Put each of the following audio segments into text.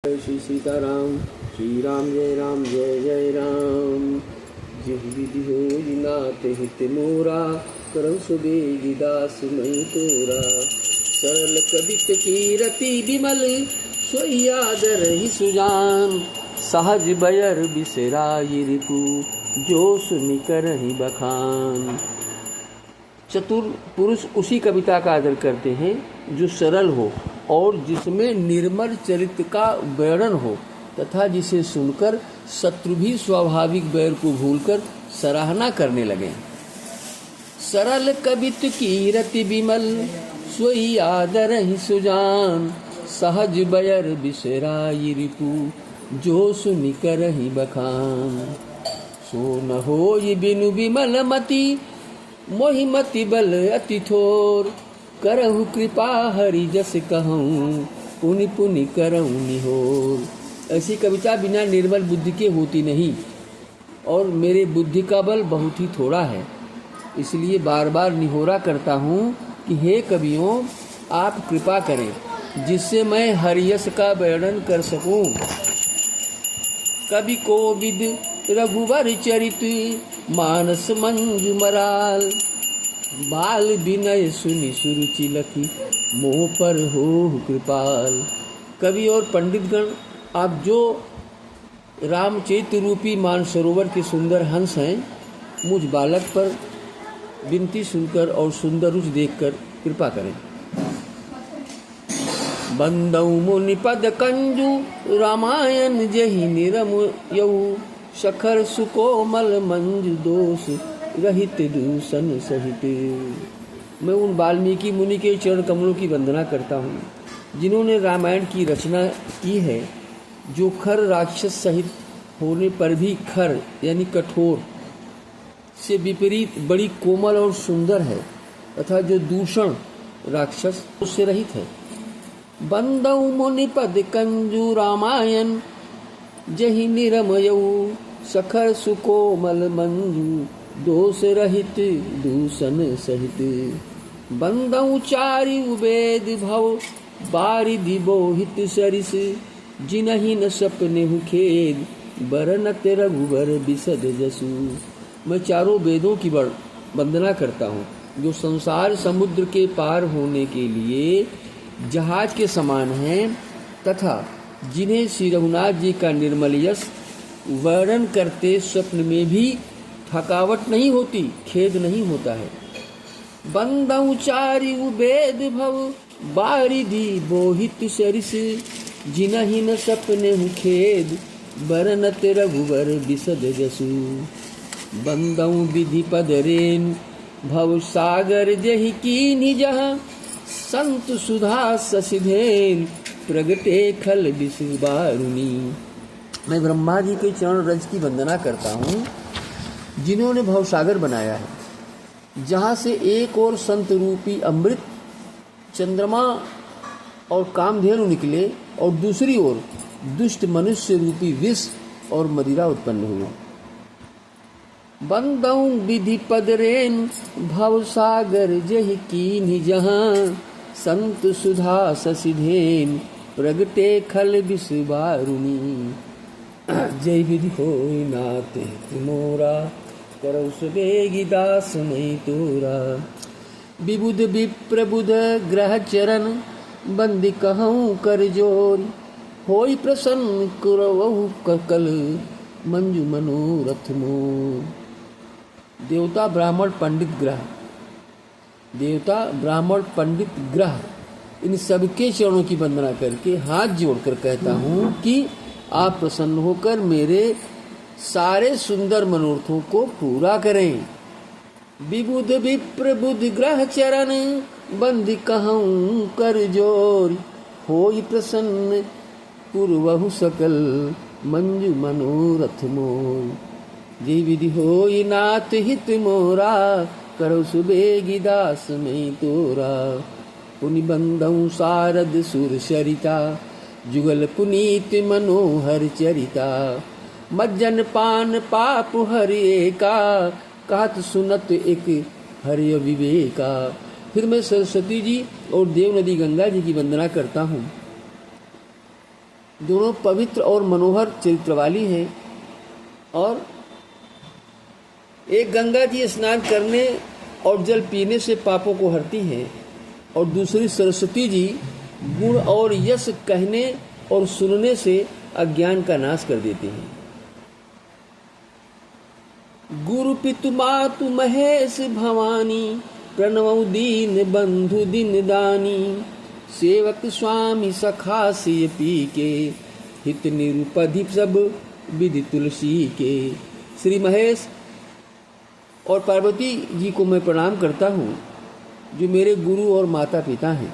श्री सीताराम। श्री राम जय जय राम। जिह विधि होई नाथ हित मोरा, करहु सुबेगी दास मैं तोरा। सरल कबित कीरति विमल, सोई आदर ही सुजान। सहज बयर बिसराई रिपु, जो सुनि करहि बखान। चतुर पुरुष उसी कविता का आदर करते हैं जो सरल हो और जिसमें निर्मल चरित्र का वर्णन हो, तथा जिसे सुनकर शत्रु भी स्वाभाविक बैर को भूलकर सराहना करने लगे। सरल कबित कीरति विमल, सोई आदर ही सुजान। सहज बयर बिसराई रिपु, जो सुनि करहि बखान। सो न होई बिनु विमल मति, मोहि मति बल अति थोर। करहु कृपा हरि जस कहूँ, पुनि पुनि करहु निहोर। ऐसी कविता बिना निर्मल बुद्धि के होती नहीं, और मेरे बुद्धि का बल बहुत ही थोड़ा है, इसलिए बार बार निहोरा करता हूँ कि हे कवियों, आप कृपा करें जिससे मैं हरियस का वर्णन कर सकूं। कवि कोविद रघुवर चरित, मानस मंजु मराल। बाल विनय सुनि सुरुचि लखी, मोह पर हो कृपाल। कवि और पंडितगण, आप जो रामचरित रूपी मानसरोवर के सुंदर हंस हैं, मुझ बालक पर विनती सुनकर और सुंदर रुचि देखकर कृपा करें। बंदऊ मुनि पद कंजु, रामायण जहि निरमयऊ। शखर सुकोमल मंजु दोष, रहित दूषण सहित। मैं उन वाल्मीकि मुनि के चरण कमलों की वंदना करता हूँ, जिन्होंने रामायण की रचना की है, जो खर राक्षस सहित होने पर भी खर यानी कठोर से विपरीत बड़ी कोमल और सुंदर है, तथा जो दूषण राक्षस उससे रहित है। बंदऊ मुनि पद कंजु, रामायण जहि निरमयऊ। सखर सुकोमल मंजु, दोष रहित दूषण सहित। बंदऊ चारि उबेद भव, बारिधि बोहित सरिस। जिनहि न सपनेहु खेद, बरनत रघुवर बिसद जसु। मैं चारों वेदों की वंदना करता हूँ, जो संसार समुद्र के पार होने के लिए जहाज के समान हैं, तथा जिन्हें श्री रघुनाथ जी का निर्मल यश वर्णन करते स्वप्न में भी थकावट नहीं होती, खेद नहीं होता है। बंदऊ चारि उबेद भव, बारिधि बोहित सरिस। जिनहि न सपनेहु खेद, बरनत रघुवर बिसद जसु। बंदऊ विधि पद रेन, भव सागर जहि कीन्हि जहाँ। संत सुधा ससिधेन, प्रगटे खल बिसु बारुनी। मैं ब्रह्मा जी के चरण रज की वंदना करता हूँ, जिन्होंने भवसागर बनाया है, जहाँ से एक और संत रूपी अमृत, चंद्रमा और कामधेनु निकले, और दूसरी ओर दुष्ट मनुष्य रूपी विष और मदिरा उत्पन्न हुए। बंदऊ विधि पद रेन, भवसागर जहि कीन्हि जहाँ। संत सुधा ससिधेन, प्रगटे खल बिसु बारुनी। जय विधि होई नाथ हित मोरा, करहु सुबेगी दास मैं तोरा। विबुध विप्रबुध ग्रह चरण, बंदी कहूँ कर जोर। होई प्रसन्न करवहु कल, मंजु मनोरथ मोर। देवता ब्राह्मण पंडित ग्रह, देवता ब्राह्मण पंडित ग्रह, इन सबके चरणों की वंदना करके हाथ जोड़कर कहता हूँ कि आप प्रसन्न होकर मेरे सारे सुंदर मनोरथों को पूरा करें। विबुध विप्र बुध ग्रह चरण, बंदी कहूँ कर जोर। होई प्रसन्न पुरवहु सकल, मंजु मनोरथ मोर। जय विधि होई नाथ हित मोरा, करहु सुबेगी दास मैं तोरा। पुनि बंदऊ सारद सुर सरिता, जुगल पुनीत मनोहर चरिता। मज्जन पान पाप हरि एका, कहत सुनत एक हरि विवेका। फिर मैं सरस्वती जी और देव नदी गंगा जी की वंदना करता हूँ। दोनों पवित्र और मनोहर चरित्र वाली हैं। और एक गंगा जी स्नान करने और जल पीने से पापों को हरती हैं, और दूसरी सरस्वती जी गुण और यश कहने और सुनने से अज्ञान का नाश कर देती हैं। गुरु पितु मातु महेश भवानी, प्रणव दीन बंधु दिन दानी, सेवक स्वामी सखा से पी के, हित निरुपधि सब विधि तुलसी के। श्री महेश और पार्वती जी को मैं प्रणाम करता हूँ, जो मेरे गुरु और माता पिता हैं,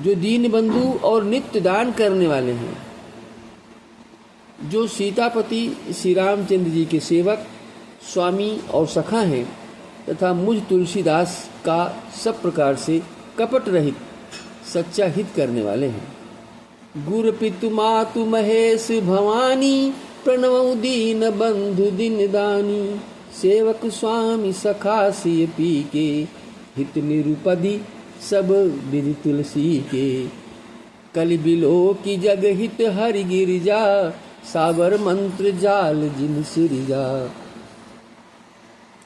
जो दीन बंधु और नित्य दान करने वाले हैं, जो सीतापति श्री रामचंद्र जी के सेवक स्वामी और सखा हैं, तथा मुझ तुलसीदास का सब प्रकार से कपट रहित सच्चा हित करने वाले हैं। गुरु पितु मातु महेश भवानी, प्रणव दीन बंधु दिन दानी, सेवक स्वामी सखा सिय पी के, हित निरुपधि सब विधि तुलसी के। कलि बिलो की जग हित हरि गिरिजा, साबर मंत्र जाल जिन सिरिजा।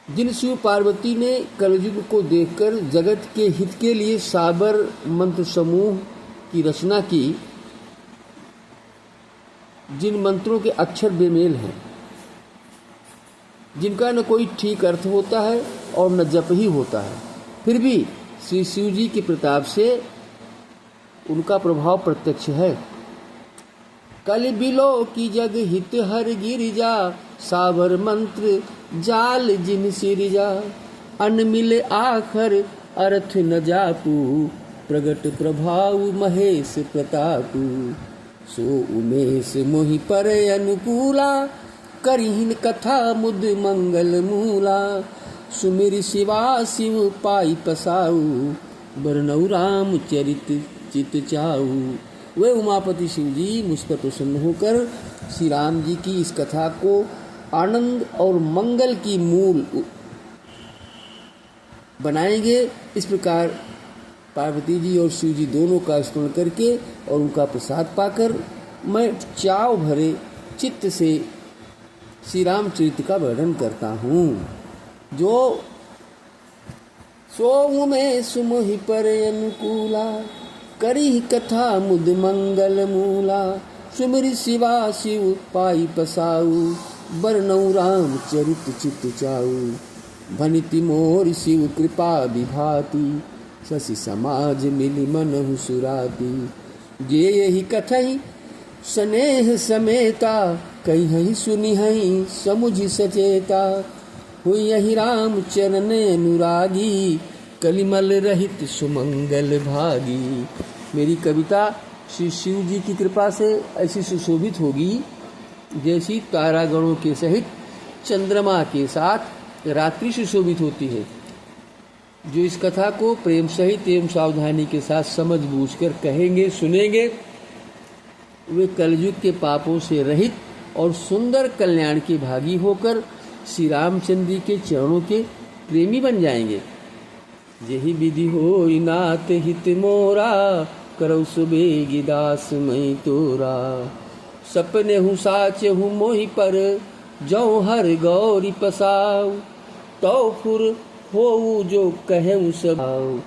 जिन शिव पार्वती ने कलयुग को देखकर जगत के हित के लिए साबर मंत्र समूह की रचना की, जिन मंत्रों के अक्षर बेमेल हैं, जिनका न कोई ठीक अर्थ होता है और न जप ही होता है, फिर भी श्री शिव जी के प्रताप से उनका प्रभाव प्रत्यक्ष है। कलि बिलो की जग हित हर गिरिजा, साबर मंत्र जाल जिन सिरिजा। अन मिले आखर अर्थ न जापू, प्रगट प्रभाव महेश प्रतापू। सो उमेश मोहि पर अनुकूला, करिहिन कथा मुद मंगल मूला। सुमिर शिवा शिव पाई पसाऊ, बरनऊ राम चरित चित चाऊ। वे उमापति शिव जी मुझ पर प्रसन्न होकर श्री राम जी की इस कथा को आनंद और मंगल की मूल बनाएंगे। इस प्रकार पार्वती जी और शिव जी दोनों का स्मरण करके और उनका प्रसाद पाकर मैं चाव भरे चित्त से श्री रामचरित्र का वर्णन करता हूँ। जो सो में सुमोहि पर अनुकूला, करी कथा मुद मंगल मूला। सुमिर शिवा शिव पाई पसाऊ, बरनऊ राम चरित चित चाऊ। भनिति मोर शिव कृपा विभाति, शशि समाज मिलि मनहु सुराती। जे यही कथई स्नेह समेता, कही सुनिहई समुझ सचेता। हुई यही राम चरण अनुरागी, कलिमल रहित सुमंगल भागी। मेरी कविता श्री शिव जी की कृपा से ऐसी सुशोभित होगी जैसी तारागणों के सहित चंद्रमा के साथ रात्रि सुशोभित होती है। जो इस कथा को प्रेम सहित एवं सावधानी के साथ समझ बूझकर कहेंगे सुनेंगे, वे कलयुग के पापों से रहित और सुंदर कल्याण के भागी होकर श्री रामचंद्र के चरणों के प्रेमी बन जाएंगे। यही विधि होई नाथ हित मोरा, करौ सुबेगी दास मई तोरा। सपने हूँ साच हूँ मोहि पर, जौ हर गौरी पसाऊ। तो फुर हो जो कहूँ सब।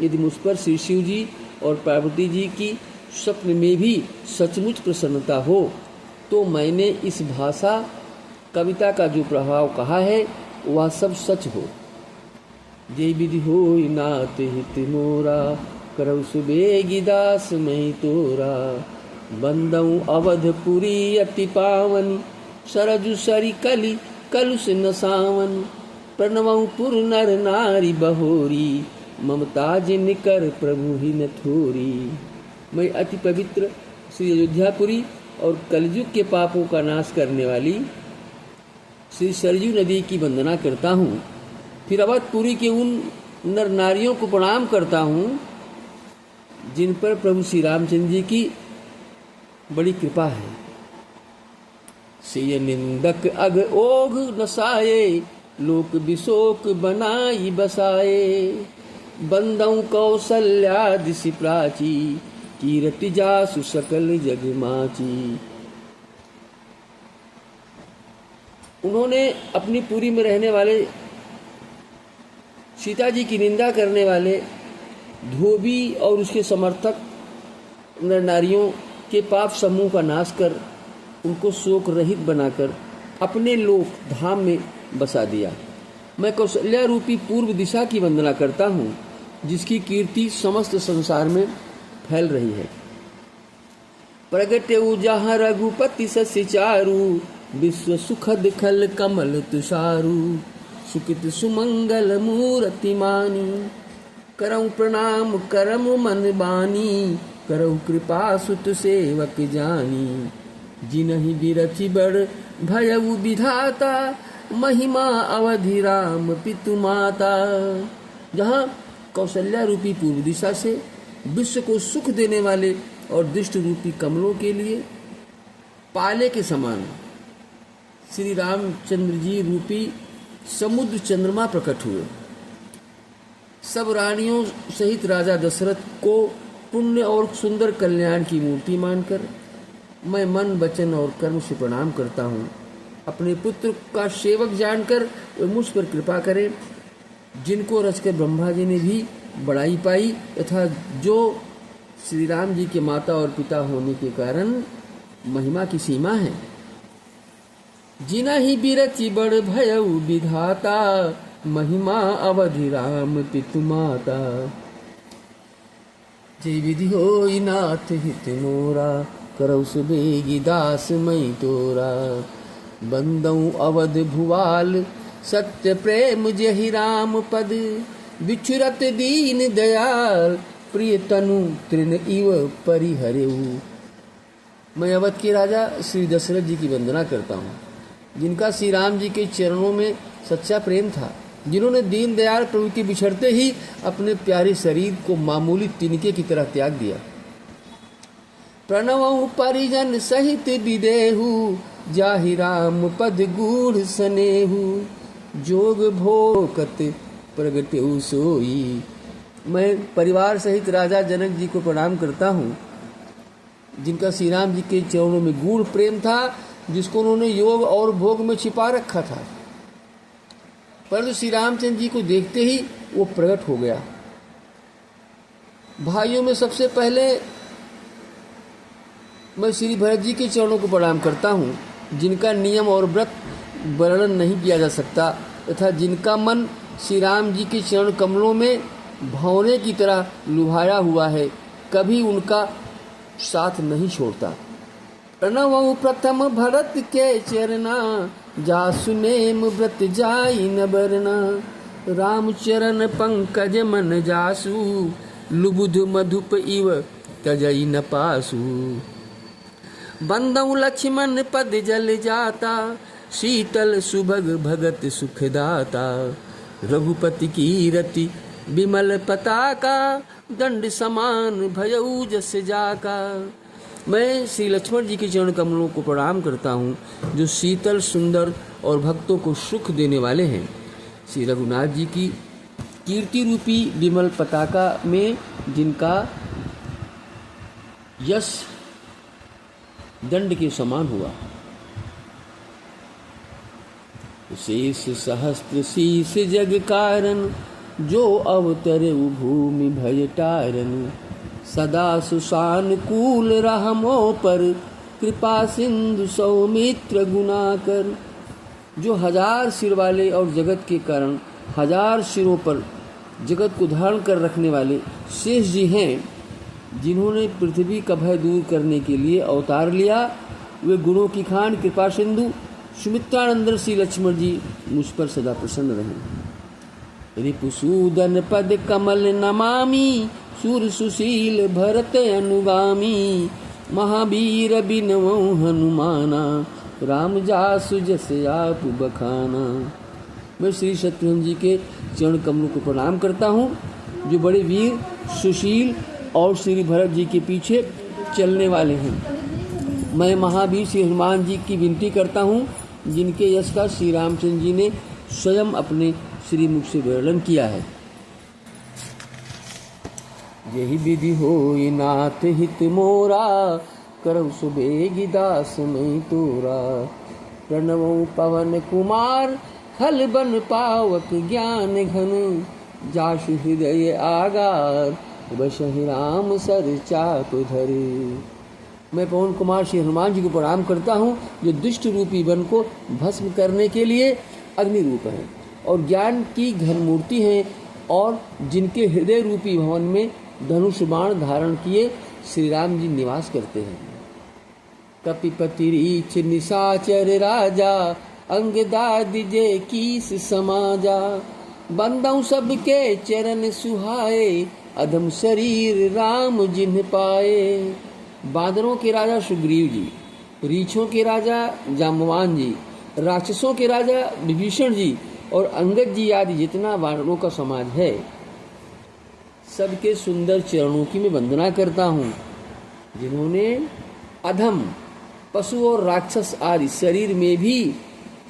यदि मुझ पर श्री शिव जी और पार्वती जी की स्वप्न में भी सचमुच प्रसन्नता हो, तो मैंने इस भाषा कविता का जो प्रभाव कहा है वह सब सच हो। जय विधि होई नाथ हित मोरा, करौ सुबेगी दास मई तोरा। बंदऊ अवधपुरी अति पावन, सरजु सरी कली कलुष नसावन। प्रणवऊ पुर नर नारी बहोरी, ममता जिन कर प्रभु ही न थोरी। मैं अति पवित्र श्री अयोध्यापुरी और कलयुग के पापों का नाश करने वाली श्री सरयू नदी की वंदना करता हूँ। फिर अवधपुरी के उन नर नारियों को प्रणाम करता हूँ जिन पर प्रभु श्री रामचंद्र जी की बड़ी कृपा है। सिय निंदक अग ओघ नसाए, लोक विशोक बनाई बसाए। बंदऊ कौशल्या दिशि प्राची, कीरति जासु सकल जग माची। उन्होंने अपनी पुरी में रहने वाले सीता जी की निंदा करने वाले धोबी और उसके समर्थक नर नारियों के पाप समूह का नाश कर उनको शोक रहित बनाकर अपने लोक धाम में बसा दिया। मैं कौशल्या रूपी पूर्व दिशा की वंदना करता हूँ, जिसकी कीर्ति समस्त संसार में फैल रही है। प्रगटे जहाँ रघुपति सस्य चारु, विश्व सुखद खल कमल तुषारु, सुकित सुमंगल मूर्ति मानी, करऊं प्रणाम करम मन बानी, करऊ कृपा सुत सेवक जानी, जिनहि बिरचि बड़ भयउ विधाता, महिमा अवधि राम पितु माता। जहाँ कौशल्या रूपी पूर्व दिशा से विश्व को सुख देने वाले और दुष्ट रूपी कमलों के लिए पाले के समान श्री रामचंद्र जी रूपी समुद्र चंद्रमा प्रकट हुए। सब रानियों सहित राजा दशरथ को पुण्य और सुंदर कल्याण की मूर्ति मानकर मैं मन वचन और कर्म से प्रणाम करता हूँ। अपने पुत्र का सेवक जानकर वे मुझ पर कृपा करें, जिनको रचकर ब्रह्मा जी ने भी बड़ाई पाई तथा जो श्री राम जी के माता और पिता होने के कारण महिमा की सीमा है। जिनहि बिरचि बड़ भयउ विधाता, महिमा अवधि राम पितु माता। जय विधि होई नाथ हित मोरा, करौ सुबेगी दास मई तोरा, बंदऊ अवध भुवाल सत्य प्रेम जहि राम पद, बिछुरत दीन दयाल प्रिय तनु तृण इव परिहरेऊ। मैं अवध के राजा श्री दशरथ जी की वंदना करता हूँ, जिनका श्री राम जी के चरणों में सच्चा प्रेम था, जिन्होंने दीन दयाल प्रभु के बिछड़ते ही अपने प्यारे शरीर को मामूली तिनके की तरह त्याग दिया। प्रणवऊ परिजन सहित विदेहु, जाहि राम पद गूढ़ सनेहु, जोग भोकत प्रगटेउ सोई। मैं परिवार सहित राजा जनक जी को प्रणाम करता हूँ, जिनका श्री राम जी के चरणों में गूढ़ प्रेम था, जिसको उन्होंने योग और भोग में छिपा रखा था, परंतु श्री रामचंद्र जी को देखते ही वो प्रकट हो गया। भाइयों में सबसे पहले मैं श्री भरत जी के चरणों को प्रणाम करता हूँ, जिनका नियम और व्रत वर्णन नहीं किया जा सकता तथा जिनका मन श्री राम जी के चरण कमलों में भौने की तरह लुभाया हुआ है, कभी उनका साथ नहीं छोड़ता। प्रणवऊ प्रथम भरत के चरना, जासु नेम व्रत जाई न बरना, राम चरण पंकज मन जासु, लुबुध मधुप इव तजई न पासु। बंदऊ लक्ष्मण पद जल जाता, शीतल सुभग भगत सुखदाता, रघुपति की रति विमल पताका, दंड समान भयऊ जस जाका। मैं श्री लक्ष्मण जी के चरण कमलों को प्रणाम करता हूँ, जो शीतल सुंदर और भक्तों को सुख देने वाले हैं। श्री रघुनाथ जी की कीर्ति रूपी विमल पताका में जिनका यश दंड के समान हुआ। शेष सहस्त्र शीस जग कारण, जो अवतरे भूमि भय टारन, सदा सुशानुकूल रहमो पर, कृपा सिंधु सौमित्र गुणाकर। जो हजार सिर वाले और जगत के कारण हजार सिरों पर जगत को धारण कर रखने वाले शेष जी हैं, जिन्होंने पृथ्वी का भय दूर करने के लिए अवतार लिया, वे गुणों की खान कृपा सिंधु सुमित्रानंद श्री लक्ष्मण जी मुझ पर सदा प्रसन्न रहें। रिपुसूदन पद कमल नमामि, सुर सुशील भरत अनुगामी, महावीर बिनवौ हनुमाना, राम जासु जस आप बखाना। मैं श्री शत्रुघ्न जी के चरण कमलों को प्रणाम करता हूँ, जो बड़े वीर सुशील और श्री भरत जी के पीछे चलने वाले हैं। मैं महावीर श्री हनुमान जी की विनती करता हूँ, जिनके यश का श्री रामचंद्र जी ने स्वयं अपने श्री मुख से वर्णन किया है। यही विधि होई नाथ हित मोरा, करौ सुबेगी दास मैं तोरा। प्रणवो पवन कुमार, हल बन पावक ज्ञान घन। जासु हृदय आगार, बसहि राम सर चाप धरे। मैं पवन कुमार श्री हनुमान जी को प्रणाम करता हूँ, जो दुष्ट रूपी वन को भस्म करने के लिए अग्नि रूप है और ज्ञान की घन मूर्ति है, और जिनके हृदय रूपी भवन में धनुष बाण धारण किए श्री राम जी निवास करते हैं। कपिपति रीछ निशाचर राजा, अंग दाद जे कीस समाजा। बंदौ सबके चरण सुहाए, अधम शरीर राम जिन्ह पाए। बादरों के राजा सुग्रीव जी, रीछों के राजा जाम्बवान जी, राक्षसों के राजा विभीषण जी और अंगद जी आदि जितना वानरों का समाज है, सबके सुंदर चरणों की मैं वंदना करता हूँ, जिन्होंने अधम पशु और राक्षस आदि शरीर में भी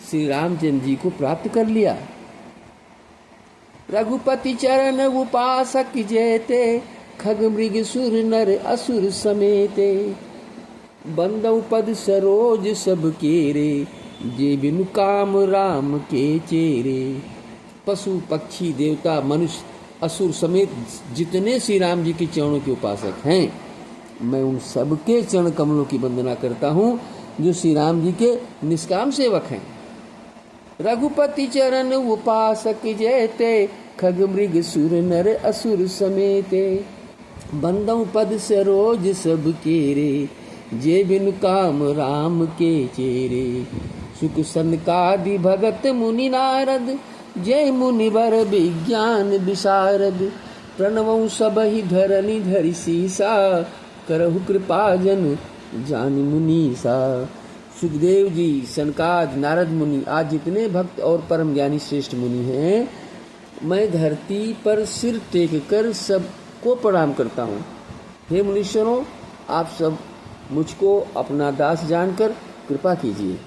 श्री रामचंद्र जी को प्राप्त कर लिया। रघुपति चरण उपासक जेते, खग मृग सुर नर असुर समेते। बंदौ पद सरोज सब केरे, जे बिनु काम राम के चेरे। पशु पक्षी देवता मनुष्य असुर समेत जितने श्री राम जी के चरणों के उपासक हैं, मैं उन सबके चरण कमलों की वंदना करता हूँ, जो श्री राम जी के निष्काम सेवक हैं। रघुपति चरण उपासक जेते, खग मृग सुर नर असुर समेते। बंदौ पद सरोज सब केरे, जे बिनु काम राम के चेरे। सुख सनकादि भगत मुनि नारद, जय मुनिवर विज्ञान विशारद। प्रणवौ सबहि धरनि धरि सीसा, करहु कृपा जन जानि मुनीसा। सुखदेव जी, सनकाद, नारद मुनि आज जितने भक्त और परम ज्ञानी श्रेष्ठ मुनि हैं, मैं धरती पर सिर टेक कर सबको प्रणाम करता हूँ। हे मुनीश्वरों, आप सब मुझको अपना दास जानकर कृपा कीजिए।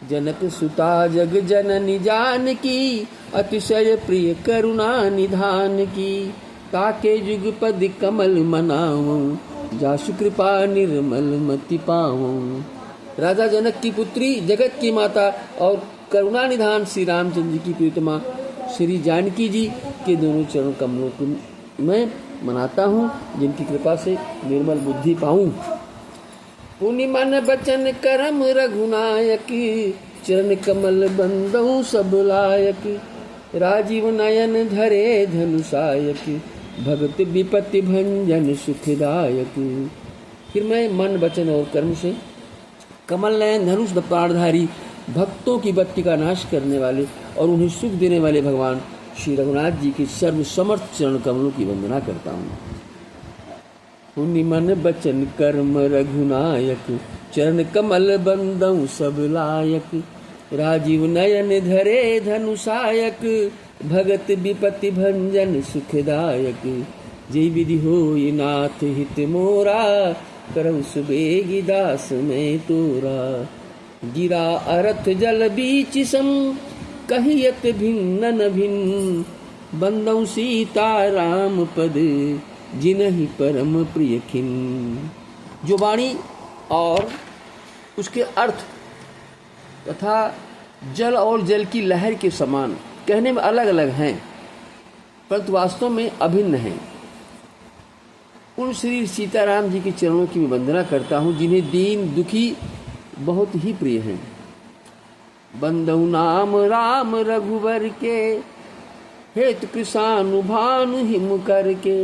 जनक सुता जग जननी जानकी, अतिशय प्रिय करुणा निधान की। ताके जुगपद कमल मनाऊं, जासु कृपा निर्मल मति पाऊं। राजा जनक की पुत्री, जगत की माता और करुणा निधान श्री रामचंद्र जी की प्रियतमा श्री जानकी जी के दोनों चरण कमलों को मैं मनाता हूँ, जिनकी कृपा से निर्मल बुद्धि पाऊं। पुनि मन बचन करम रघुनायक, चरण कमल बंदौ सब लायक। राजीव नयन धरे धनुषायक, भगत विपत्ति भंजन सुखदायक। फिर मैं मन वचन और कर्म से कमल नयन धनुष प्राणधारी, भक्तों की बत्ती का नाश करने वाले और उन्हें सुख देने वाले भगवान श्री रघुनाथ जी के सर्व समर्थ चरण कमलों की वंदना करता हूँ। पुनि मन बचन कर्म रघुनायक, चरण कमल बंदौ सब लायक। राजीव नयन धरे धनुषायक, भगत विपत्ति भंजन सुखदायक। जय विधि होई नाथ हित मोरा, करौ सुबेगी दास मैं तोरा। गिरा अरथ जल बीच सम, कहियत भिन्न भिन्न। बंदौ सीता राम पद, जिनहि परम प्रिय खिन। जो वाणी और उसके अर्थ तथा जल और जल की लहर के समान कहने में अलग अलग हैं, परंतु वास्तव में अभिन्न हैं। उन श्री सीताराम जी के चरणों की मैं वंदना करता हूँ, जिन्हें दीन दुखी बहुत ही प्रिय हैं। बंदौ नाम राम रघुवर के, हेतु कृषानु भानु हिम करके।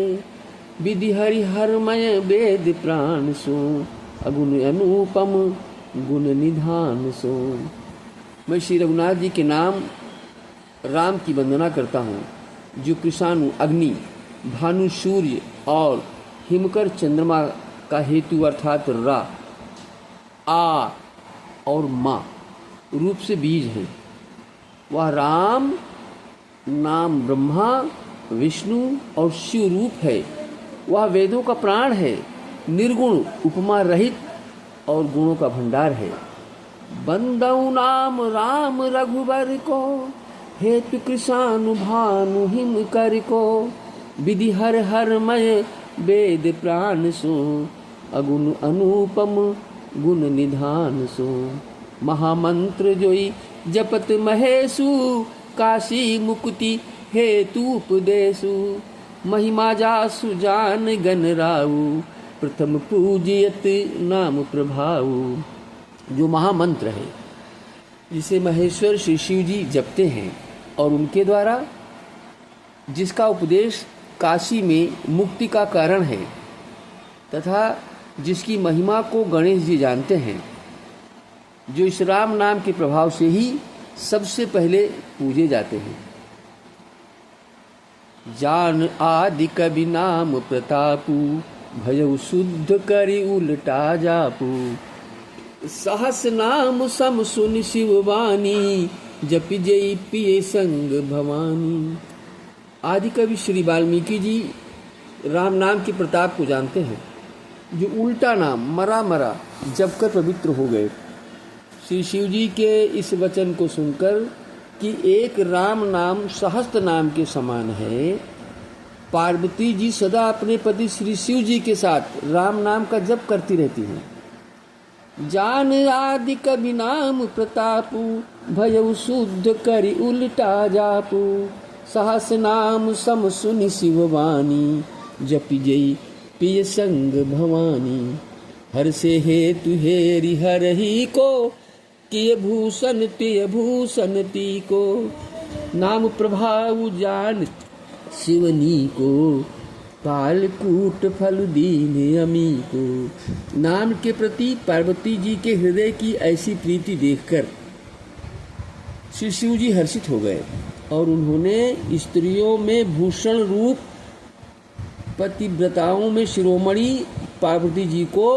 विधि हरि हरमय वेद प्राण सो, अगुण अनुपम गुण निधान सो। मैं श्री रघुनाथ जी के नाम राम की वंदना करता हूँ, जो कृषानु अग्नि, भानु सूर्य और हिमकर चंद्रमा का हेतु अर्थात रा, आ और माँ रूप से बीज हैं। वह राम नाम ब्रह्मा, विष्णु और शिव रूप है। वह वेदों का प्राण है, निर्गुण, उपमा रहित और गुणों का भंडार है। बंदौ नाम राम रघुबर को, हेतु कृषानु भानु हिम कर को। विधि हर हर मय वेद प्राण सो, अगुण अनुपम गुण निधान सो। महामंत्र जोई जपत महेशु, काशी मुक्ति हेतु उपदेशु। महिमा जासु जान गण राउ, प्रथम पूजियत नाम प्रभाऊ। जो महामंत्र है जिसे महेश्वर श्री शिव जी जपते हैं और उनके द्वारा जिसका उपदेश काशी में मुक्ति का कारण है, तथा जिसकी महिमा को गणेश जी जानते हैं, जो इस राम नाम के प्रभाव से ही सबसे पहले पूजे जाते हैं। जान आदि कवि नाम प्रतापु, भयउ शुद्ध करि उलटा जापू। सहस नाम सम सुन शिव वाणी, जपि जई पिय संग भवानी। आदि कवि श्री वाल्मीकि जी राम नाम के प्रताप को जानते हैं, जो उल्टा नाम मरा मरा जप कर पवित्र हो गए। श्री शिव जी के इस वचन को सुनकर कि एक राम नाम सहस्त्र नाम के समान है, पार्वती जी सदा अपने पति श्री शिव जी के साथ राम नाम का जप करती रहती हैं। जान आदि कवि नाम प्रतापु, भयउ शुद्ध करि उलटा जापू। सहस नाम सम सुनि शिव वाणी, जपि जई पिय संग भवानी। हर से हेतु हेरि हरहि को, किय भूषण तिय भूषण ती को। नाम प्रभाव जान शिवनी को, कालकूट फल दीन अमी को। नाम के प्रति पार्वती जी के हृदय की ऐसी प्रीति देखकर श्री शिव जी हर्षित हो गए और उन्होंने स्त्रियों में भूषण रूप पतिव्रताओं में शिरोमणि पार्वती जी को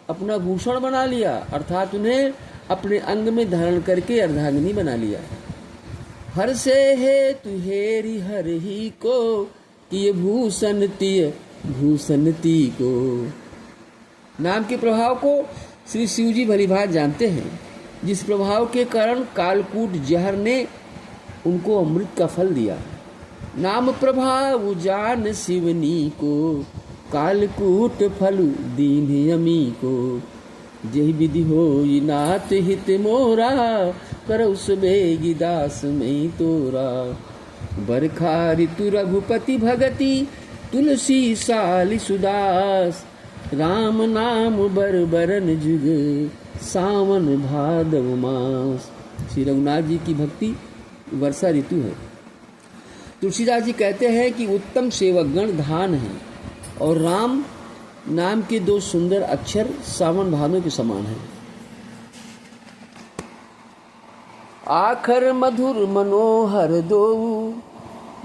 अपना भूषण बना लिया, अर्थात उन्हें अपने अंग में धारण करके अर्धांगिनी बना लिया। हर से हेतु हेरि हर ही को, किय भूषण तिय भूषण ती को। नाम के प्रभाव को श्री शिव जी भलीभांति जानते हैं, जिस प्रभाव के कारण कालकूट जहर ने उनको अमृत का फल दिया। नाम प्रभाव जान शिवनी को, कालकूट फल दीन अमी को। जहि विधि होई नाथ हित मोरा, करौ सुबेगी दास में तोरा। बरखा ऋतु रघुपति भगति, तुलसी साली सुदास। राम नाम बर बरन जुग, सावन भादव मास। श्री रघुनाथ जी की भक्ति वर्षा ऋतु है। तुलसीदास जी कहते हैं कि उत्तम सेवकगण धान है और राम नाम के दो सुंदर अक्षर सावन भादों के समान हैं। आखर मधुर मनोहर दोऊ,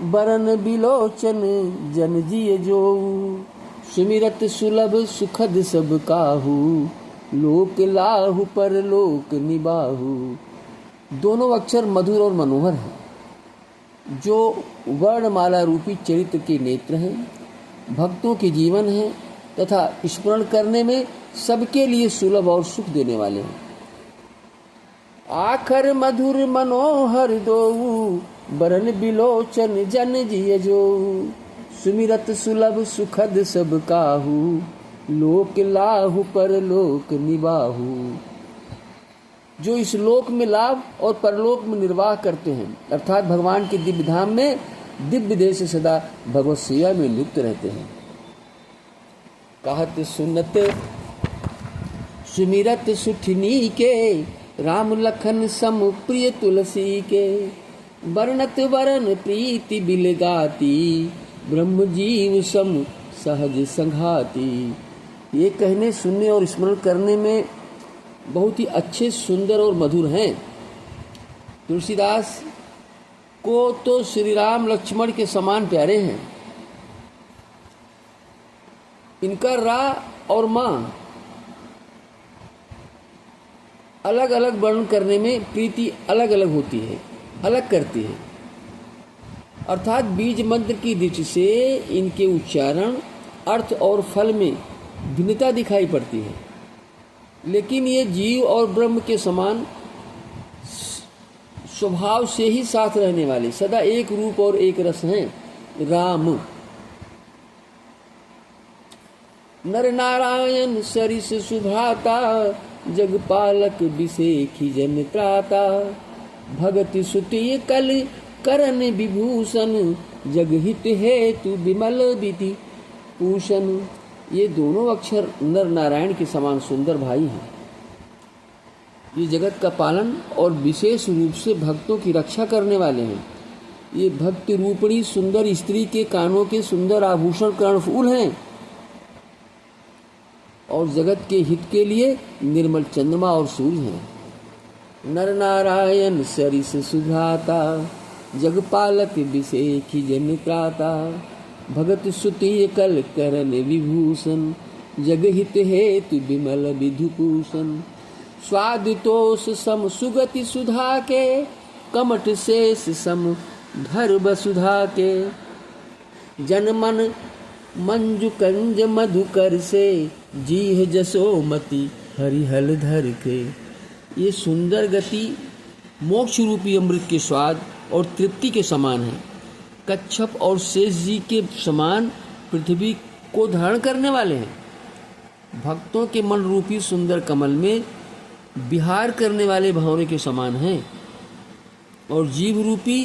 बरन बिलोचन जन जिय जोऊ। सुमिरत सुलभ सुखद सब काहू, लोक लाहु पर लोक निबाहु। दोनों अक्षर मधुर और मनोहर हैं, जो वर्णमाला रूपी चरित्र के नेत्र हैं, भक्तों के जीवन हैं तथा स्मरण करने में सबके लिए सुलभ और सुख देने वाले हैं। आखर मधुर मनोहर दोऊ, बरन बिलोचन जन जिय जोऊ। सुमिरत सुलभ सुखद सब काहू, लोक लाहु पर लोक निबाहु। जो इस लोक में लाभ और परलोक में निर्वाह करते हैं, अर्थात भगवान के दिव्य धाम में दिव्य देह से सदा भगवत सेवा में लिप्त रहते हैं। कहत सुनत सुमिरत सुठनी के, राम लखन सम प्रिय तुलसी के। वर्णत वरन प्रीति बिलगाती, ब्रह्म जीव सम सहज संघाती। ये कहने सुनने और स्मरण करने में बहुत ही अच्छे, सुंदर और मधुर हैं। तुलसीदास को तो श्री राम लक्ष्मण के समान प्यारे हैं। इनका रा और माँ अलग अलग वर्णन करने में प्रीति अलग अलग होती है, अलग करती है। अर्थात बीज मंत्र की दृष्टि से इनके उच्चारण, अर्थ और फल में भिन्नता दिखाई पड़ती है, लेकिन ये जीव और ब्रह्म के समान स्वभाव से ही साथ रहने वाले, सदा एक रूप और एक रस हैं। राम नर नारायण सरिस सुभाता, जग पालक बिसेखी जन त्राता। भगति सुति कल करन विभूषण, जग हित हेतु विमल विधि भूषण। ये दोनों अक्षर नर नारायण के समान सुंदर भाई हैं। ये जगत का पालन और विशेष रूप से भक्तों की रक्षा करने वाले हैं। ये भक्ति रूपणी सुंदर स्त्री के कानों के सुंदर आभूषण कर्णफूल हैं और जगत के हित के लिए निर्मल चंद्रमा और सूर्य हैं। नर नारायण सरिस सुभाता, जग पालक बिसेखी जन त्राता। भगत सुति कल करन विभूषण, जग हित हेतु विमल विधुभूषण। स्वादितोष सम सुगति सुधा के, कमठ शेष सम धर वसुधा के। जन मन मंजु कंज मधुकर से, जीह जसोमति हरिहल धर के। ये सुंदर गति मोक्ष रूपी अमृत के स्वाद और तृप्ति के समान है। कच्छप और शेष जी के समान पृथ्वी को धारण करने वाले हैं। भक्तों के मन रूपी सुंदर कमल में विहार करने वाले भंवरे के समान हैं और जीव रूपी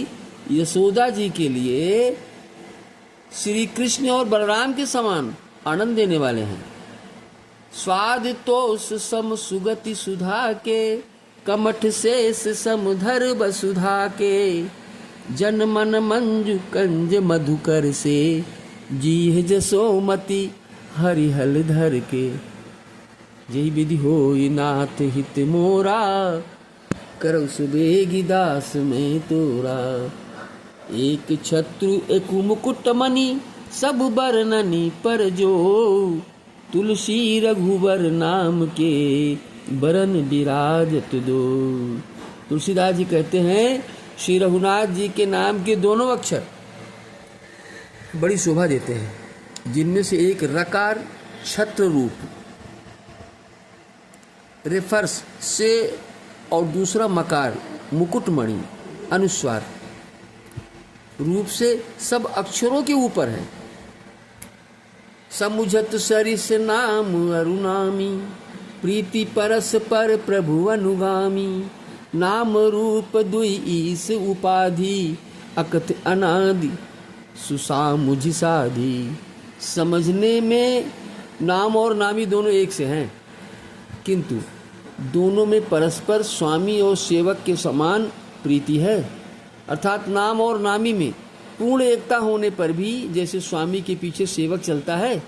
यशोदा जी के लिए श्री कृष्ण और बलराम के समान आनंद देने वाले हैं। स्वाद तोष सम सुगति सुधा के, कमठ शेष सम धर वसुधा के। जन मन मंजु कंज मधुकर से, जीह जसोमति हरिहल धर के। जय विधि होई नाथ हित मोरा, करौ सुबेगी दास में तोरा। एक छत्रु एक मुकुट मणि, सब बरननी पर जो। तुलसी रघुबर नाम के, बरन विराजत दो। तुलसीदास जी कहते हैं श्री रघुनाथ जी के नाम के दोनों अक्षर बड़ी शोभा देते हैं, जिनमें से एक रकार छत्र रूप रेफर्स से और दूसरा मकार मुकुटमणि अनुस्वार रूप से सब अक्षरों के ऊपर है। समुझत सरिस नाम अरुणामी, प्रीति परस पर प्रभु अनुगामी। नाम रूप दुई ईस उपाधि, अकथ अनादि सुसामुझ साधि। समझने में नाम और नामी दोनों एक से हैं, किंतु दोनों में परस्पर स्वामी और सेवक के समान प्रीति है। अर्थात नाम और नामी में पूर्ण एकता होने पर भी जैसे स्वामी के पीछे सेवक चलता है,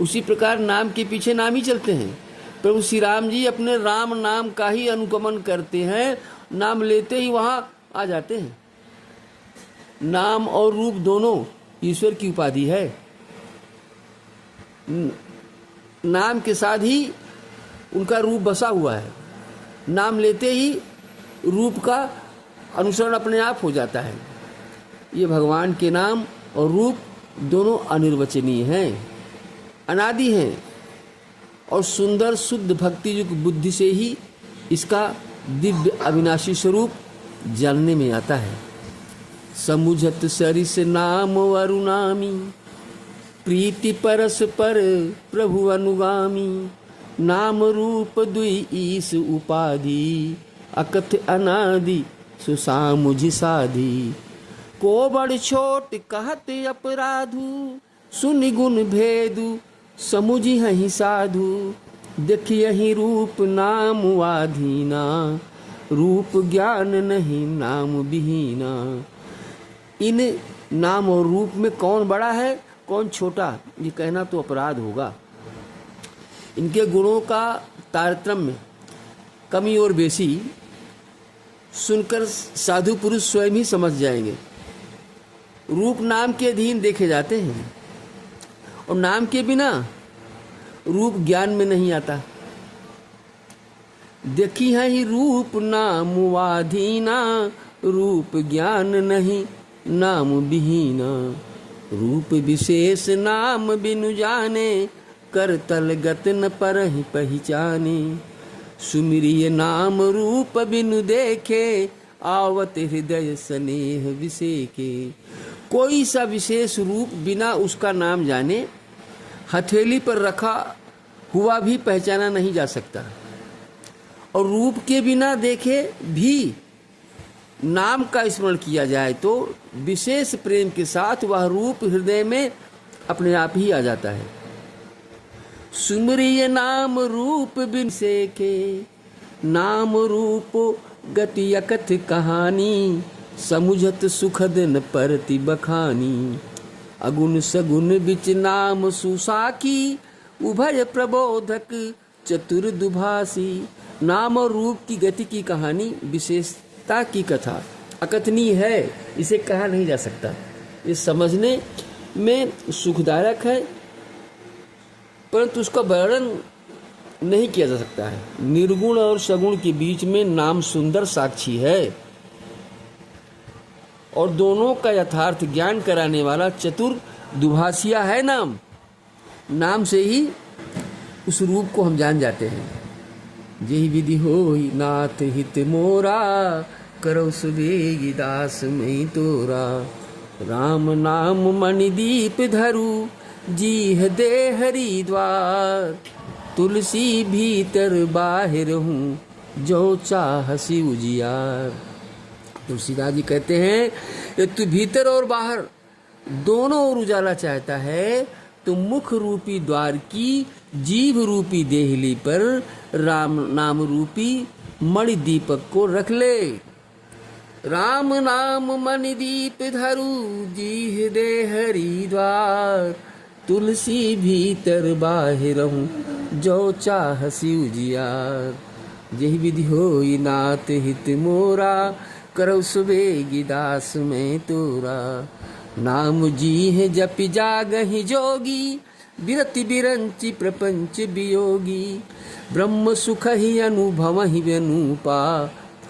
उसी प्रकार नाम के पीछे नामी चलते हैं। प्रभु श्री राम जी अपने राम नाम का ही अनुगमन करते हैं, नाम लेते ही वहां आ जाते हैं। नाम और रूप दोनों ईश्वर की उपाधि है। नाम के साथ ही उनका रूप बसा हुआ है। नाम लेते ही रूप का अनुसरण अपने आप हो जाता है। ये भगवान के नाम और रूप दोनों अनिर्वचनीय हैं, अनादि हैं और सुंदर शुद्ध भक्ति युक्त बुद्धि से ही इसका दिव्य अविनाशी स्वरूप जानने में आता है। समुझत सरिस नाम अरुणामी, प्रीति परस पर प्रभु अनुगामी। नाम रूप दुई ईस उपाधि, अकथ अनादि सुसामुझ साधि। को बड़ छोट कहत अपराधु, सुनि गुण भेदु समुझि हहि साधु। देखियहि रूप नाम वाधीना, रूप ज्ञान नहीं नाम विहीना। इन नाम और रूप में कौन बड़ा है कौन छोटा, ये कहना तो अपराध होगा। इनके गुणों का तारतम्य कमी और बेसी सुनकर साधु पुरुष स्वयं ही समझ जाएंगे। रूप नाम के अधीन देखे जाते हैं और नाम के बिना रूप ज्ञान में नहीं आता। देखी है ही रूप नाम वाधीना, रूप ज्ञान नहीं नाम विहीना। रूप विशेष नाम बिनु जाने, कर तल गत न परहि पहचाने। सुमिरिय नाम रूप बिनु देखे, आवत हृदय स्नेह विसेके। कोई सा विशेष रूप बिना उसका नाम जाने हथेली पर रखा हुआ भी पहचाना नहीं जा सकता, और रूप के बिना देखे भी नाम का स्मरण किया जाए तो विशेष प्रेम के साथ वह रूप हृदय में अपने आप ही आ जाता है। सुमरिय नाम रूप बिन सेखे, नाम रूप गति अकथ कहानी, समुझत सुखद न परति बखानी, अगुण सगुण बिच नाम सुसाकी, उभय प्रबोधक चतुर दुभासी। नाम और रूप की गति की कहानी, विशेषता की कथा अकथनीय है, इसे कहा नहीं जा सकता। ये समझने में सुखदायक है परंतु उसका वर्णन नहीं किया जा सकता है। निर्गुण और सगुण के बीच में नाम सुंदर साक्षी है और दोनों का यथार्थ ज्ञान कराने वाला चतुर दुभाषिया है नाम। नाम से ही उस रूप को हम जान जाते हैं। यही विधि होई नाथ हित मोरा, करो सुबेगी दास में तोरा। राम नाम मणिदीप धरु, जीह दे हरिद्वार। तुलसी भीतर बाहिर हूँ, जो चाहसी उजियार। तुलसीदास जी कहते हैं कि तू भीतर और बाहर दोनों ओर उजाला चाहता है तो मुख रूपी द्वार की जीभ रूपी देहली पर राम नाम रूपी मणि दीपक को रख ले। राम नाम मणि दीप धरु, जीह दे हरिद्वार। तुलसी भीतर बाहिर हूँ, जो चाहसी उजियार। यही विधि होई नाथ हित मोरा, करौ सुबेगी दास में तोरा। नाम जी है जपि जागहि जोगी, बिरति बिरंचि प्रपंच वियोगी। ब्रह्म सुख ही अनुभव ही व्यनूपा,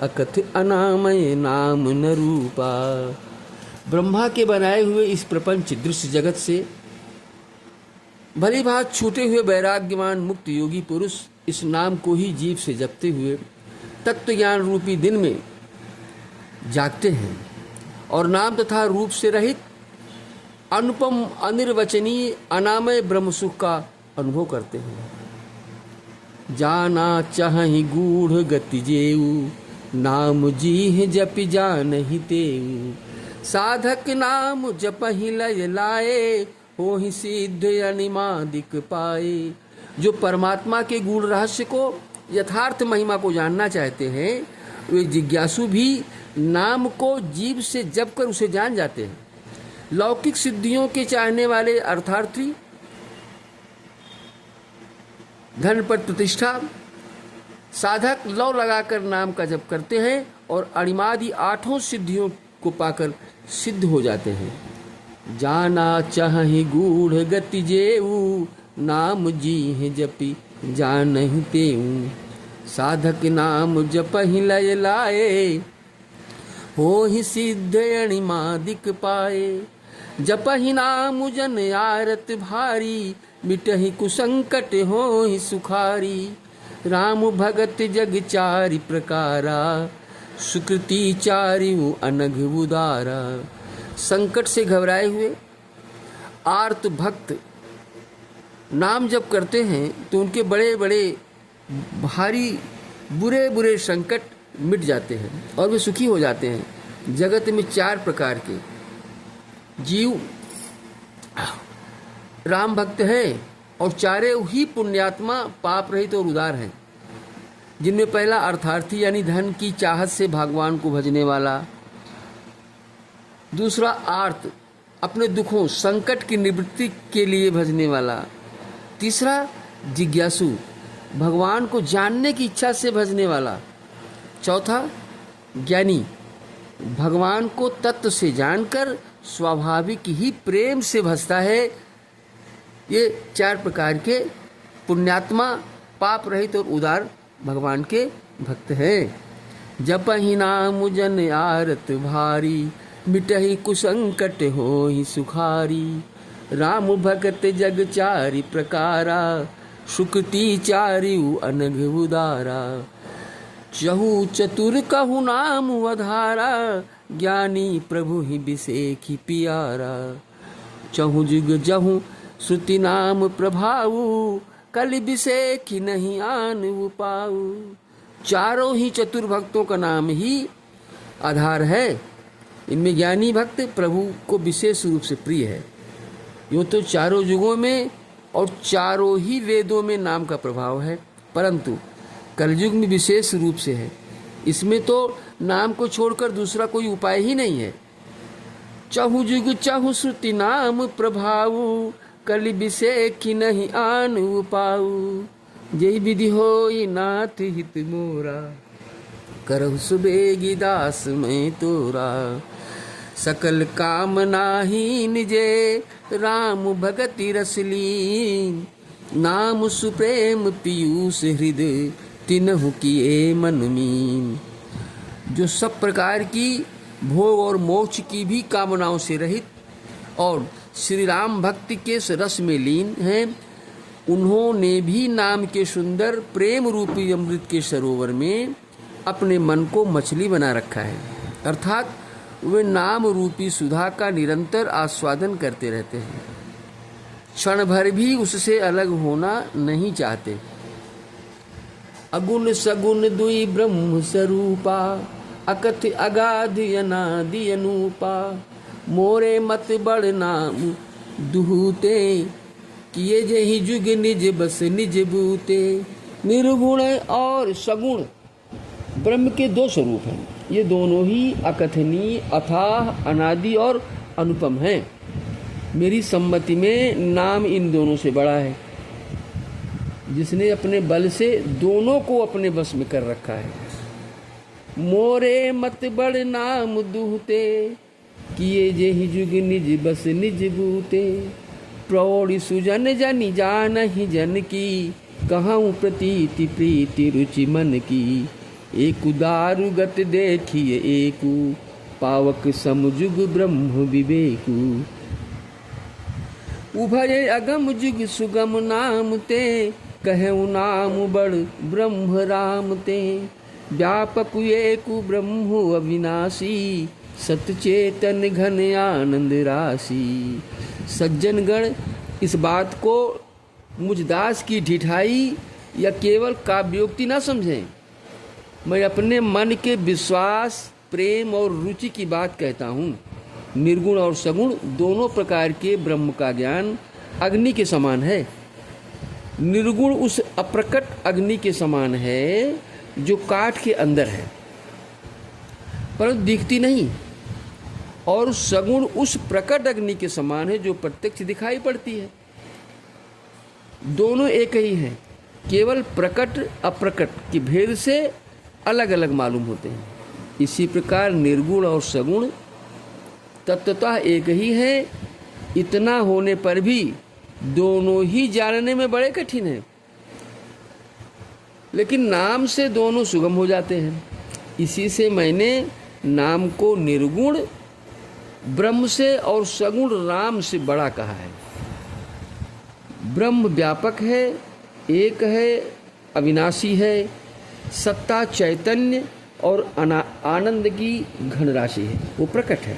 अकथ अनामय नाम न रूपा। ब्रह्मा के बनाए हुए इस प्रपंच दृश्य जगत से भली भांति छूटे हुए वैराग्यवान मुक्त योगी पुरुष इस नाम को ही जीव से जपते हुए तत्व ज्ञान रूपी दिन में जागते हैं और नाम तथा रूप से रहित अनुपम अनिर्वचनीय अनामय ब्रह्म सुख का अनुभव करते हैं। जाना चाहि गूढ़ गति जेऊ, नाम जीह जपि जानहि तेऊ। साधक नाम जपहि लय लाए, होहि सिद्ध अनिमादिक पाए। जो परमात्मा के गूढ़ रहस्य को यथार्थ महिमा को जानना चाहते हैं वे जिज्ञासु भी नाम को जीव से जप कर उसे जान जाते हैं। लौकिक सिद्धियों के चाहने वाले अर्थार्थी धन पर प्रतिष्ठा साधक लौ लगाकर नाम का जप करते हैं और अणिमादि आठों सिद्धियों को पाकर सिद्ध हो जाते हैं। जाना चाहि गूढ़ गति जेऊ, नाम जीह जपि जानहि तेऊ। साधक नाम जपहि लय लाए, होहि सिद्ध अणिमादिक पाए। जपहि नाम जन आरत भारी, मिटहि कुसंकट होहि सुखारी। राम भगत जग चारि प्रकारा, सुकृति चारिउ अनघ उदारा। संकट से घबराए हुए आर्त भक्त नाम जप करते हैं तो उनके बड़े बड़े भारी बुरे बुरे संकट मिट जाते हैं और वे सुखी हो जाते हैं। जगत में चार प्रकार के जीव राम भक्त हैं और चारे ही पुण्यात्मा पाप रहित और उदार हैं, जिनमें पहला अर्थार्थी यानी धन की चाहत से भगवान को भजने वाला, दूसरा आर्त अपने दुखों संकट की निवृत्ति के लिए भजने वाला, तीसरा जिज्ञासु भगवान को जानने की इच्छा से भजने वाला, चौथा ज्ञानी भगवान को तत्व से जानकर स्वाभाविक ही प्रेम से भजता है। ये चार प्रकार के पुण्यात्मा पाप रहित और उदार भगवान के भक्त हैं। जपहि नाम जन आरत भारी, मिटहि कुसंकट होहि सुखारी। राम भगत जग चारि प्रकारा, सुकृति चारिउ अनघ उदारा। चहु चतुर कहु नाम वधारा, ज्ञानी प्रभु ही बिसेखि पियारा। चहु जुग जहु श्रुति नाम प्रभाऊ, कलि बिसेखि नहीं आन उपाऊ। चारों ही चतुर भक्तों का नाम ही आधार है। इनमें ज्ञानी भक्त प्रभु को विशेष रूप से प्रिय है। यूँ तो चारों युगों में और चारों ही वेदों में नाम का प्रभाव है, परंतु कलयुग में विशेष रूप से है। इसमें तो नाम को छोड़कर दूसरा कोई उपाय ही नहीं है। चहु जुग चहु श्रुति नाम प्रभाऊ, कलि बिसेखि नहीं आन उपाऊ। जय विधि होई नाथ हित मोरा, करहु सुबेगी दास मैं तोरा। सकल कामना ही निजे, राम भगति रसली। नाम सुप्रेम पीयूष हृदय, तिन्हु किए मन मीन। जो सब प्रकार की भोग और मोक्ष की भी कामनाओं से रहित और श्री राम भक्ति के रस में लीन हैं, उन्होंने भी नाम के सुंदर प्रेम रूपी अमृत के सरोवर में अपने मन को मछली बना रखा है। अर्थात वे नाम रूपी सुधा का निरंतर आस्वादन करते रहते हैं, क्षण भर भी उससे अलग होना नहीं चाहते। अगुण सगुण दुई ब्रह्म स्वरूपा, अकथ अगाध अनादि अनूपा। मोरे मत बड़ नाम दुहूते, किए जही जुग निज बस निज बूते। निर्गुण और सगुण ब्रह्म के दो स्वरूप हैं। ये दोनों ही अकथनीय, अथाह, अनादि और अनुपम हैं। मेरी सम्मति में नाम इन दोनों से बड़ा है, जिसने अपने बल से दोनों को अपने वश में कर रखा है। मोरे मत बड़ नाम दुहते, किए जेहि जुग निज बस निज बूते। प्रौढ़ सुजन जनि जानहि जन की, कहूँ प्रतीति प्रीति रुचि मन की। एक दारु गत देखिए एकु, पावक समजुग ब्रह्म विवेकु। उभय अगम जुग सुगम नाम ते, कहु नाम बड़ ब्रह्म राम ते। व्यापक एकु ब्रह्म अविनाशी, सतचेतन घन आनंद राशि। सज्जनगण इस बात को मुझदास की ढिठाई या केवल काव्योक्ति न समझें। मैं अपने मन के विश्वास, प्रेम और रुचि की बात कहता हूँ। निर्गुण और सगुण दोनों प्रकार के ब्रह्म का ज्ञान अग्नि के समान है। निर्गुण उस अप्रकट अग्नि के समान है जो काठ के अंदर है परंतु दिखती नहीं, और सगुण उस प्रकट अग्नि के समान है जो प्रत्यक्ष दिखाई पड़ती है। दोनों एक ही हैं, केवल प्रकट अप्रकट के भेद से अलग अलग मालूम होते हैं। इसी प्रकार निर्गुण और सगुण तत्वतः एक ही है। इतना होने पर भी दोनों ही जानने में बड़े कठिन हैं, लेकिन नाम से दोनों सुगम हो जाते हैं। इसी से मैंने नाम को निर्गुण ब्रह्म से और सगुण राम से बड़ा कहा है। ब्रह्म व्यापक है, एक है, अविनाशी है, सत्ता, चैतन्य और आनंद की घनराशि है, वो प्रकट है।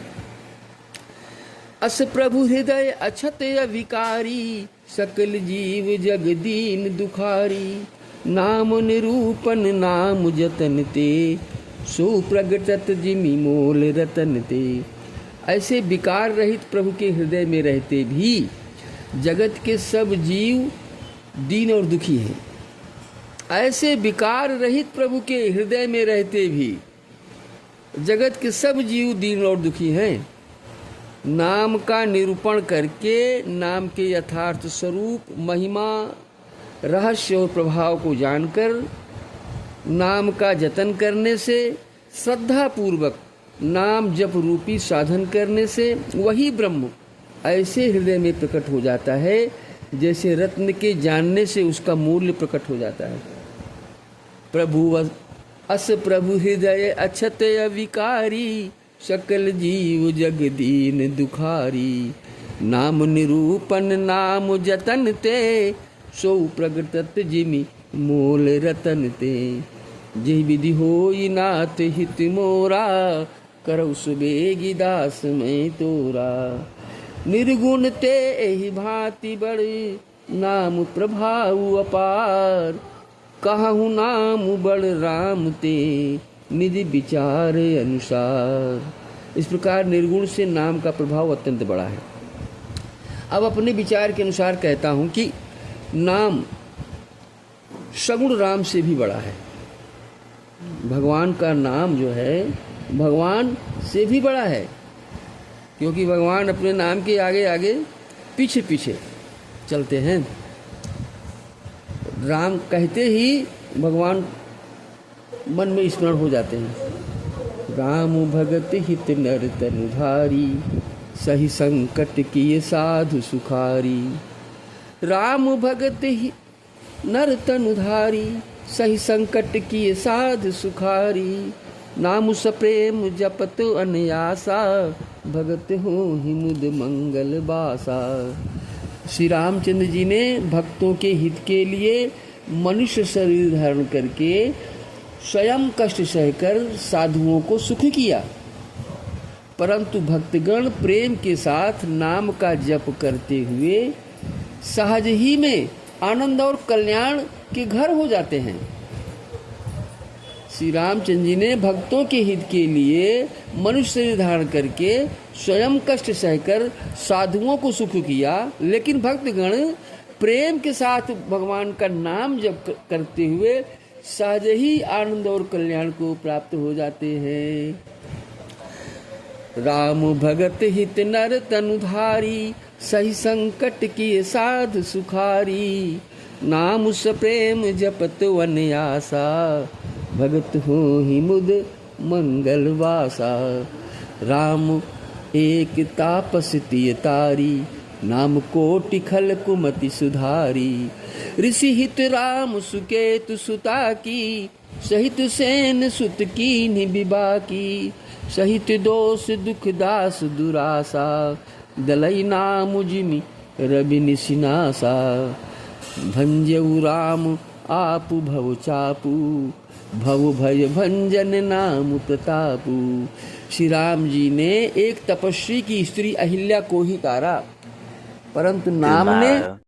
अस प्रभु हृदय अछत अविकारी, सकल जीव जग दीन दुखारी। नाम निरूपण नाम जतन ते, सो प्रगटत जिमि मोल रतन ते। ऐसे विकार रहित प्रभु के हृदय में रहते भी जगत के सब जीव दीन और दुखी हैं। ऐसे विकार रहित प्रभु के हृदय में रहते भी जगत के सब जीव दीन और दुखी हैं। नाम का निरूपण करके नाम के यथार्थ स्वरूप, महिमा, रहस्य और प्रभाव को जानकर नाम का जतन करने से, श्रद्धा पूर्वक नाम जप रूपी साधन करने से वही ब्रह्म ऐसे हृदय में प्रकट हो जाता है जैसे रत्न के जानने से उसका मूल्य प्रकट हो जाता है। प्रभु अस प्रभु हृदय अछत अविकारी, सकल जीव जग दीन दुखारी। नाम निरूपण नाम जतन ते, सो प्रगटत जिमि मोल रतन ते। जय विधि होई नाथ हित मोरा, करौ सुबेगी दास मैं तोरा। निर्गुण ते एहि भांति बड़, नाम प्रभाव अपार। कहूँ नाम बड़ राम ते, निज विचार अनुसार। इस प्रकार निर्गुण से नाम का प्रभाव अत्यंत बड़ा है। अब अपने विचार के अनुसार कहता हूँ कि नाम सगुण राम से भी बड़ा है। भगवान का नाम जो है भगवान से भी बड़ा है, क्योंकि भगवान अपने नाम के आगे आगे पीछे पीछे चलते हैं। राम कहते ही भगवान मन में स्मरण हो जाते हैं। राम भगत हित नर तनु धारी, सही संकट किए साधु सुखारी। राम भगत ही नर तनु धारी, सही संकट किए साधु सुखारी। नाम सप्रेम जपत अनयासा, भगत हो ही मुद मंगल बासा। श्री रामचंद्र जी ने भक्तों के हित के लिए मनुष्य शरीर धारण करके स्वयं कष्ट सहकर साधुओं को सुख किया, परंतु भक्तगण प्रेम के साथ नाम का जप करते हुए सहज ही में आनंद और कल्याण के घर हो जाते हैं। श्री रामचंद्र जी ने भक्तों के हित के लिए मनुष्य शरीर धारण करके स्वयं कष्ट सहकर साधुओं को सुख किया, लेकिन भक्तगण प्रेम के साथ भगवान का नाम जप करते हुए सहज ही आनंद और कल्याण को प्राप्त हो जाते हैं। राम भगत हित नर तनुधारी, सही संकट किए साधु सुखारी। नाम सप्रेम जपत अनयासा, भगत हो ही मुद मंगल वासा। राम एक तापस तिय तारी, नाम कोटि खल कुमति सुधारी। ऋषि हित राम सुकेतु सुता की, सहित सेन सुत कीन्हि बिबाकी। सहित दोष दुख दास दुरासा, दलई नाम जिमि रवि निसिनासा। भंजऊ राम आपु भव चापू, भव भय भंजन नाम प्रतापू। श्री राम जी ने एक तपस्वी की स्त्री अहिल्या को ही तारा, परंतु नाम ने